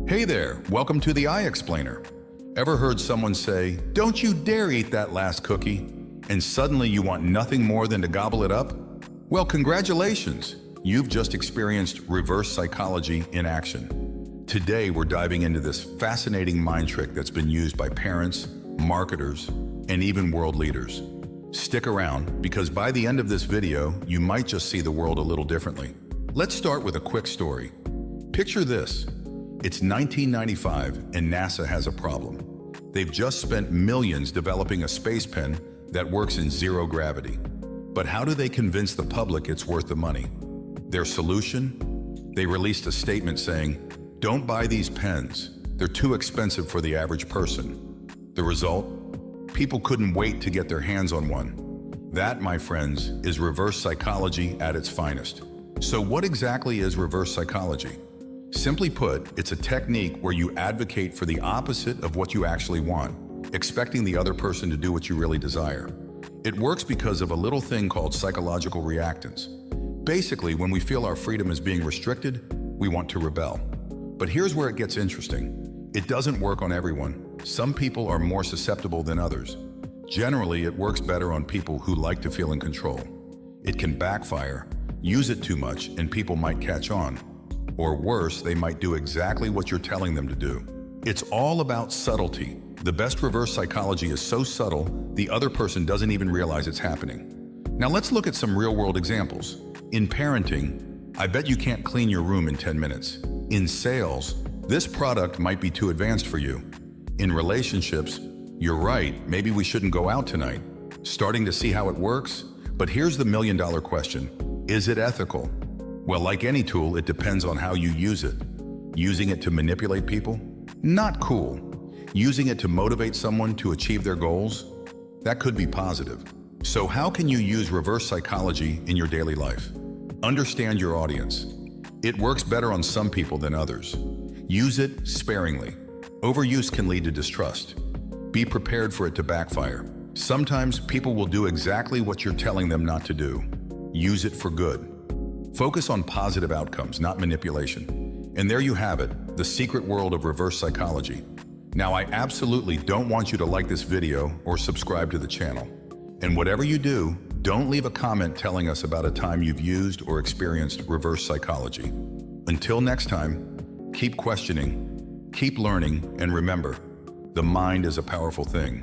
Hey there, welcome to the Eye Explainer. Ever heard someone say, "Don't you dare eat that last cookie," and suddenly you want nothing more than to gobble it up? Well, congratulations! You've just experienced reverse psychology in action. Today, we're diving into this fascinating mind trick that's been used by parents, marketers, and even world leaders. Stick around, because by the end of this video, you might just see the world a little differently. Let's start with a quick story. Picture this. It's 1995 and NASA has a problem. They've just spent millions developing a space pen that works in zero gravity. But how do they convince the public it's worth the money? Their solution? They released a statement saying, "Don't buy these pens. They're too expensive for the average person." The result? People couldn't wait to get their hands on one. That, my friends, is reverse psychology at its finest. So what exactly is reverse psychology? Simply put, it's a technique where you advocate for the opposite of what you actually want, expecting the other person to do what you really desire. It works because of a little thing called psychological reactance. Basically, when we feel our freedom is being restricted, we want to rebel. But here's where it gets interesting. It doesn't work on everyone. Some people are more susceptible than others. Generally, it works better on people who like to feel in control. It can backfire. Use it too much and people might catch on. Or worse, they might do exactly what you're telling them to do. It's all about subtlety. The best reverse psychology is so subtle, the other person doesn't even realize it's happening. Now let's look at some real-world examples. In parenting, I bet you can't clean your room in 10 minutes. In sales, this product might be too advanced for you. In relationships, you're right, maybe we shouldn't go out tonight. Starting to see how it works? But here's the million-dollar question. Is it ethical? Well, like any tool, it depends on how you use it. Using it to manipulate people? Not cool. Using it to motivate someone to achieve their goals? That could be positive. So how can you use reverse psychology in your daily life? Understand your audience. It works better on some people than others. Use it sparingly. Overuse can lead to distrust. Be prepared for it to backfire. Sometimes people will do exactly what you're telling them not to do. Use it for good. Focus on positive outcomes, not manipulation. And there you have it, the secret world of reverse psychology. Now, I absolutely don't want you to like this video or subscribe to the channel. And whatever you do, don't leave a comment telling us about a time you've used or experienced reverse psychology. Until next time, keep questioning, keep learning, and remember, the mind is a powerful thing.